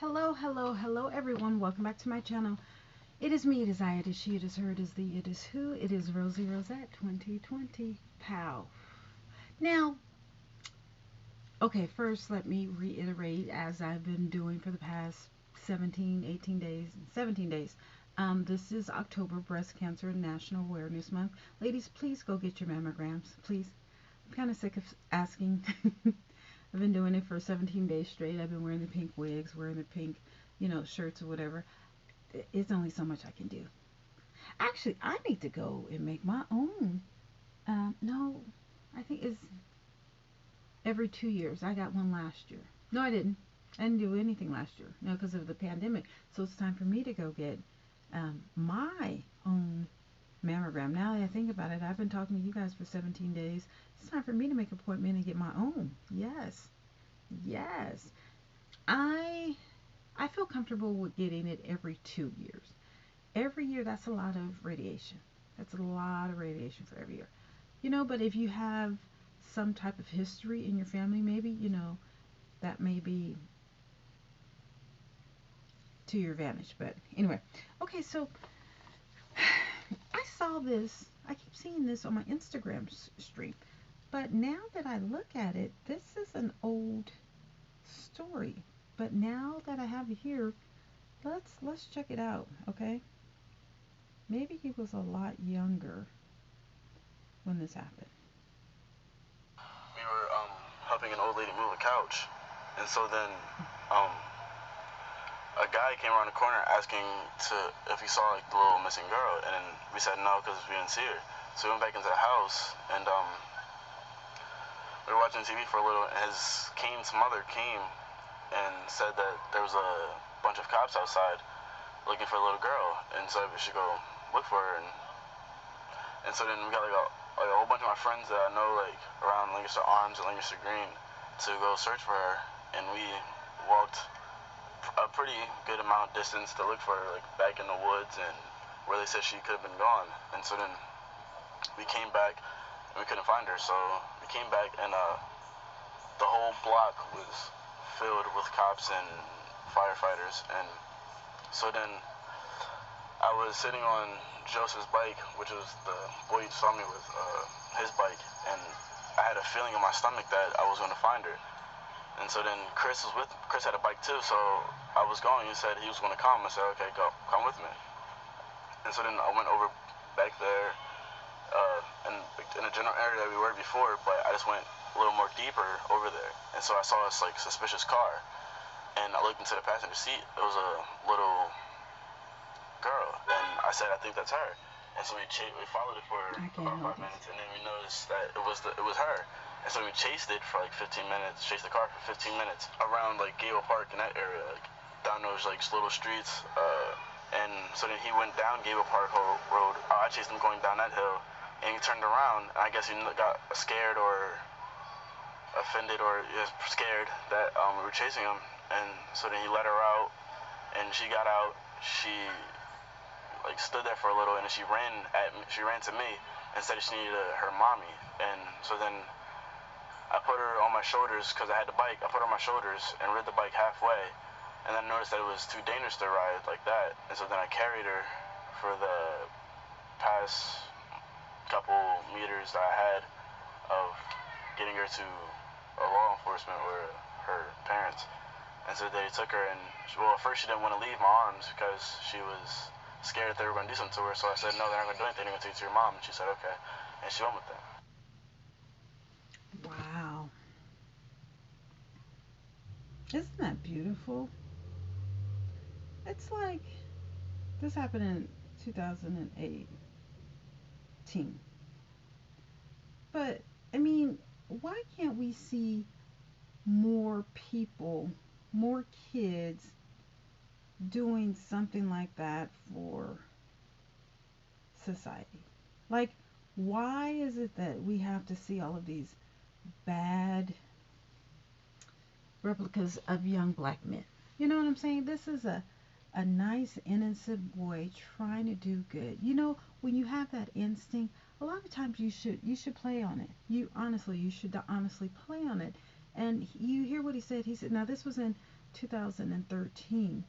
Hello, hello, hello everyone. Welcome back to my channel. It is me, it is I, it is she, it is her, it is thee, it is who, it is Rosie Rosette 2020. Pow. Now, okay, first let me reiterate, as I've been doing for the past 17, 18 days, 17 days. This is October Breast Cancer National Awareness Month. Ladies, please go get your mammograms, please. I'm kind of sick of asking. I've been doing it for 17 days straight. I've been wearing the pink wigs, wearing the pink, shirts or whatever. It's only so much I can do. Actually, I need to go and make my own. No, I think it's every 2 years. I got one last year. No, I didn't. I didn't do anything last year. No, because of the pandemic. So it's time for me to go get my own mammogram. Now that I think about it, I've been talking to you guys for 17 days. It's time for me to make an appointment and get my own. Yes. Yes. I I feel comfortable with getting it every 2 years. Every year, that's a lot of radiation. That's a lot of radiation for every year. But if you have some type of history in your family, maybe, that may be to your advantage. But anyway, okay, so I saw this. I keep seeing this on my Instagram stream. But now that I look at it, this is an old story. But now that I have it here, let's check it out, okay? Maybe he was a lot younger when this happened. We were helping an old lady move a couch, and so then um, a guy came around the corner asking if he saw like the little missing girl, and then we said no because we didn't see her. So we went back into the house, and we were watching TV for a little, and his mother came and said that there was a bunch of cops outside looking for a little girl, and so we should go look for her. And so then we got like a whole bunch of my friends that I know like around Lancaster Arms and Lancaster Green to go search for her, and we walked a pretty good amount of distance to look for her, like back in the woods and where they said she could have been gone. And so then we came back and we couldn't find her, so we came back and the whole block was filled with cops and firefighters. And so then I was sitting on Joseph's bike, which was the boy you saw me with, his bike, and I had a feeling in my stomach that I was going to find her. And so then Chris had a bike too, so I was going. He said he was going to come. I said, okay, go, come with me. And so then I went over back there in the general area that we were before, but I just went a little more deeper over there. And so I saw this like suspicious car, and I looked into the passenger seat. It was a little girl, and I said, I think that's her. And so we followed it for about 5 minutes, and then we noticed that it was her. And so we chased it for like 15 minutes, chased the car for 15 minutes around like Gable Park in that area, like down those like little streets. And so then he went down Gable Park Road. I chased him going down that hill, and he turned around, and I guess he got scared or offended or scared that we were chasing him. And so then he let her out, and she got out. She like stood there for a little, and then she ran to me and said she needed her mommy. And so then I put her on my shoulders because I had the bike. I put her on my shoulders and rid the bike halfway, and then noticed that it was too dangerous to ride like that. And so then I carried her for the past couple meters that I had of getting her to a law enforcement or her parents. And so they took her, and at first she didn't want to leave my arms because she was scared that they were going to do something to her. So I said, no, they're not going to do anything. They're going to take you to your mom. And she said, okay. And she went with them. Wow. Isn't that beautiful? It's like this happened in 2018. But, I mean, why can't we see more people, more kids doing something like that for society? Like, why is it that we have to see all of these bad replicas of young black men? You know what I'm saying? This is a nice innocent boy trying to do good. When you have that instinct, a lot of times you should play on it. You should honestly play on it. And you hear what he said. He said, now this was in 2013,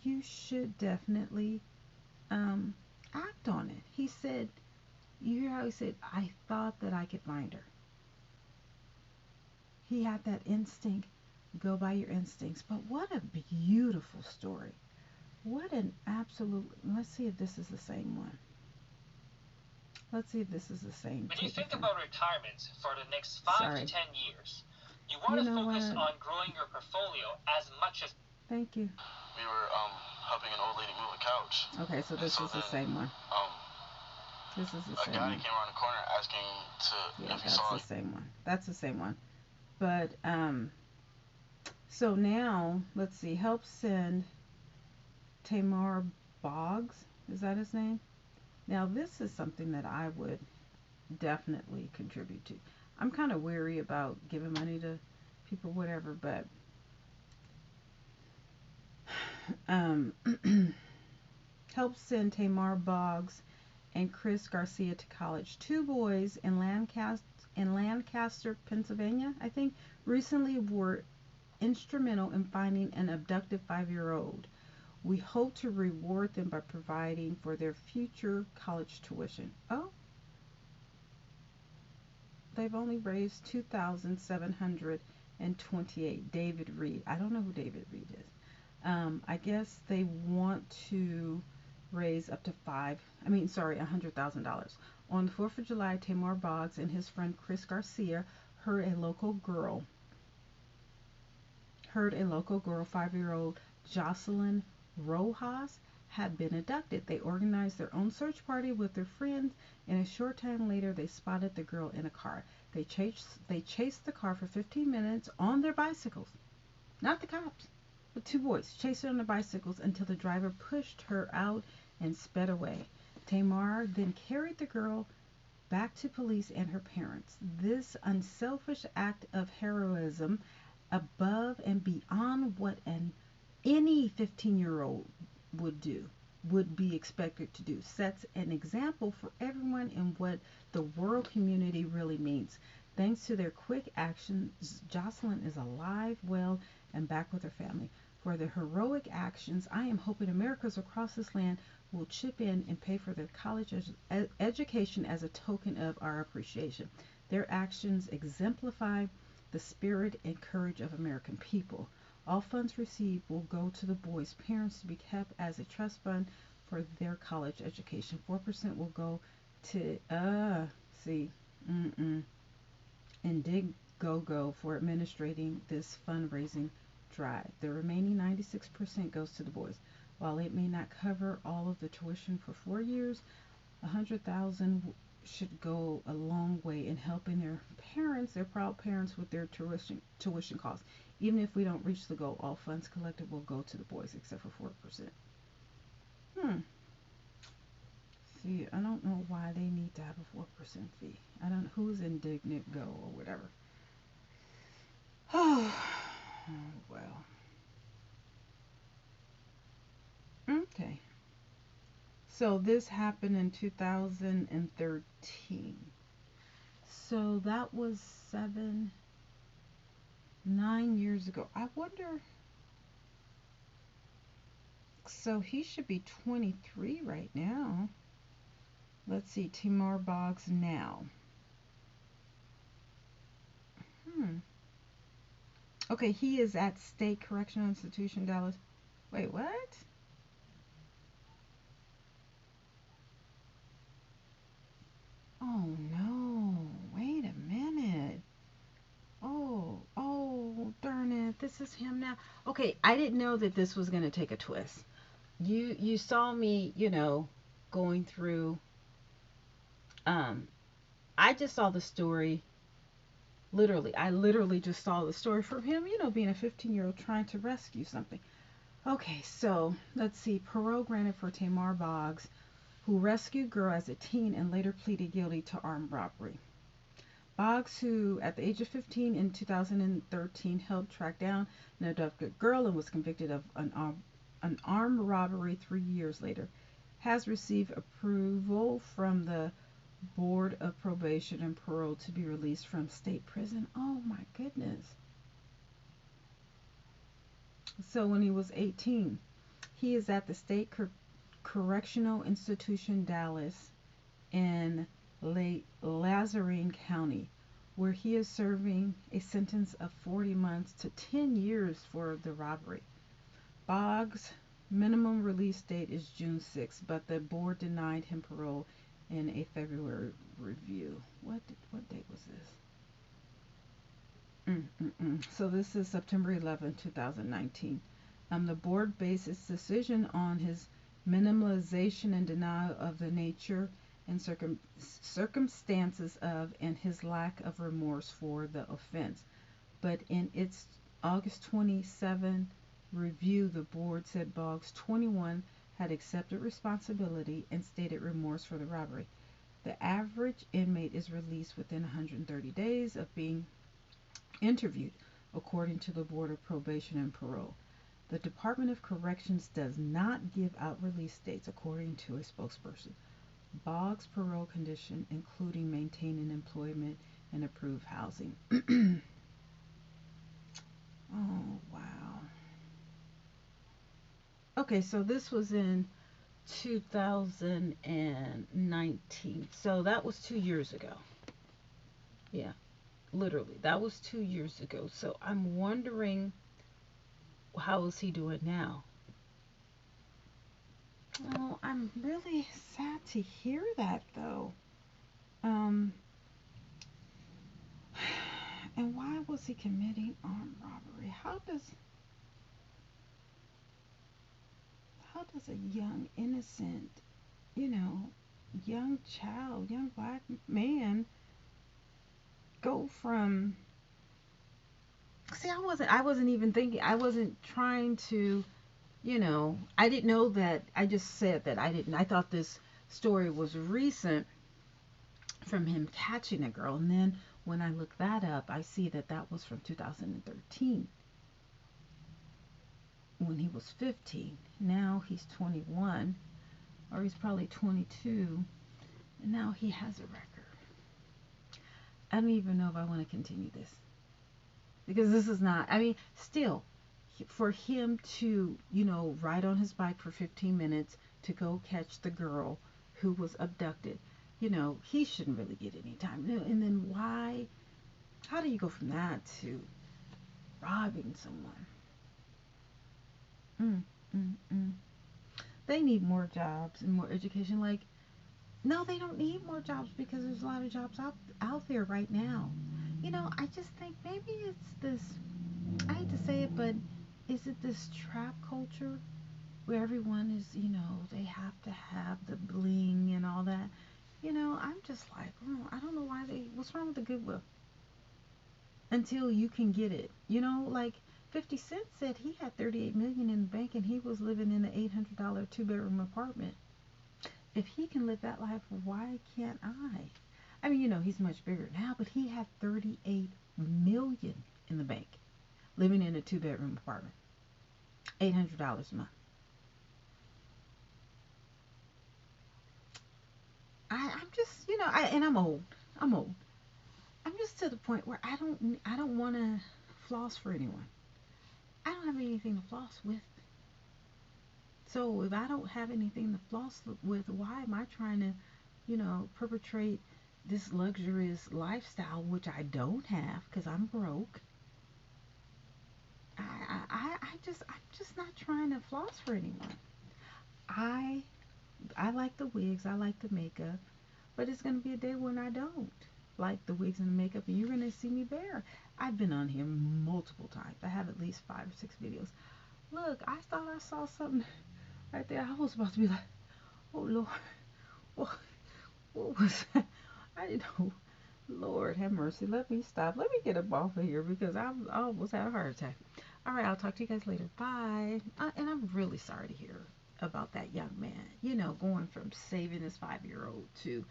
you should definitely act on it. He said, you hear how he said, I thought that I could find her. He had that instinct. Go by your instincts. But what a beautiful story. What an absolute. Let's see if this is the same one. Let's see if this is the same. When you think about retirement for the next 5 to 10 years, you want to focus on growing your portfolio as much as... Thank you. We were helping an old lady move a couch. Okay, so this is the same one. This is the same one. A guy came around the corner asking if he saw... that's the same one. That's the same one. But, so now, let's see, help send Temar Boggs. Is that his name? Now, this is something that I would definitely contribute to. I'm kind of weary about giving money to people, whatever, but help send Temar Boggs and Chris Garcia to college. Two boys in Lancaster, Pennsylvania, I think, recently were instrumental in finding an abducted 5-year-old. We hope to reward them by providing for their future college tuition. Oh, they've only raised $2,728. David Reed. I don't know who David Reed is. I guess they want to raise up to $100,000. On the 4th of July, Temar Boggs and his friend Chris Garcia heard a local girl, 5-year-old Jocelyn Rojas, had been abducted. They organized their own search party with their friends, and a short time later they spotted the girl in a car. They chased the car for 15 minutes on their bicycles. Not the cops, but two boys chased her on their bicycles until the driver pushed her out and sped away. Temar then carried the girl back to police and her parents. This unselfish act of heroism, above and beyond what any 15-year-old would be expected to do, sets an example for everyone in what the world community really means. Thanks to their quick actions, Jocelyn is alive, well, and back with her family. For their heroic actions, I am hoping Americans across this land will chip in and pay for their college education as a token of our appreciation. Their actions exemplify the spirit and courage of American people. All funds received will go to the boys' parents to be kept as a trust fund for their college education. 4% will go to Indiegogo for administrating this fundraising drive. The remaining 96% goes to the boys. While it may not cover all of the tuition for 4 years, $100,000 should go a long way in helping their proud parents, with their tuition costs. Even if we don't reach the goal, all funds collected will go to the boys, except for 4%. See, I don't know why they need to have a 4% fee. I don't know who's indignant go or whatever. Oh, well. Okay. So this happened in 2013. So that was 9 years ago. I wonder. So he should be 23 right now. Let's see, Temar Boggs now. Okay, he is at State Correctional Institution, Dallas. Wait, what? Oh no, wait a minute. Oh, darn it. This is him now. Okay, I didn't know that this was going to take a twist. You saw me, going through. I just saw the story. I literally just saw the story from him, being a 15-year-old trying to rescue something. Okay, so let's see. Parole granted for Temar Boggs, who rescued girl as a teen and later pleaded guilty to armed robbery. Boggs, who at the age of 15 in 2013 helped track down an abducted girl and was convicted of an armed robbery 3 years later, has received approval from the Board of Probation and Parole to be released from state prison. Oh my goodness. So when he was 18, he is at the State Correctional Institution Dallas in Lazarine County, where he is serving a sentence of 40 months to 10 years for the robbery. Boggs' minimum release date is June 6, but the board denied him parole in a February review. What date was this? So this is September 11, 2019. The board based its decision on his minimalization and denial of the nature and circumstances of and his lack of remorse for the offense. But in its August 27 review, the board said Boggs, 21, had accepted responsibility and stated remorse for the robbery. The average inmate is released within 130 days of being interviewed, according to the Board of Probation and Parole. The Department of Corrections does not give out release dates, according to a spokesperson. Boggs' parole condition, including maintaining employment and approved housing. Oh, wow. Okay, so this was in 2019. So that was 2 years ago. Yeah, literally. That was 2 years ago. So I'm wondering, how is he doing now? Oh, I'm really sad to hear that, though. And why was he committing armed robbery? How does a young, innocent, young child, young black man go from... See, I wasn't even thinking, I wasn't trying to, I didn't know that. I just said that I thought this story was recent from him catching a girl. And then when I look that up, I see that was from 2013 when he was 15. Now he's 21, or he's probably 22, and now he has a record. I don't even know if I want to continue this, because this is not, still, for him to, ride on his bike for 15 minutes to go catch the girl who was abducted, he shouldn't really get any time. And then how do you go from that to robbing someone? They need more jobs and more education. Like, no, they don't need more jobs, because there's a lot of jobs out there right now. I just think maybe it's this, I hate to say it, but is it this trap culture where everyone is, they have to have the bling and all that? I'm just like, I don't know what's wrong with the Goodwill? Until you can get it. Like 50 Cent said he had $38 million in the bank and he was living in an $800 2-bedroom apartment. If he can live that life, why can't I? He's much bigger now, but he had $38 million in the bank, living in a 2-bedroom apartment, $800 a month. I'm just, and I'm old. I'm just to the point where I don't want to floss for anyone. I don't have anything to floss with. So if I don't have anything to floss with, why am I trying to, perpetrate this luxurious lifestyle, which I don't have because I'm broke? I'm just not trying to floss for anyone. I like the wigs, I like the makeup, but it's gonna be a day when I don't like the wigs and the makeup, and you're gonna see me bare. I've been on here multiple times. I have at least 5 or 6 videos. Look, I thought I saw something right there. I was about to be like, oh Lord, what was that? I didn't know. Lord have mercy. Let me stop. Let me get up off of here, because I almost had a heart attack. All right, I'll talk to you guys later. Bye. And I'm really sorry to hear about that young man, going from saving this 5-year-old to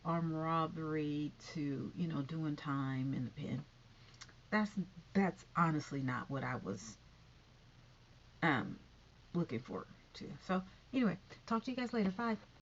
armed robbery to, doing time in the pen. That's honestly not what I was looking forward to. So anyway, talk to you guys later. Bye.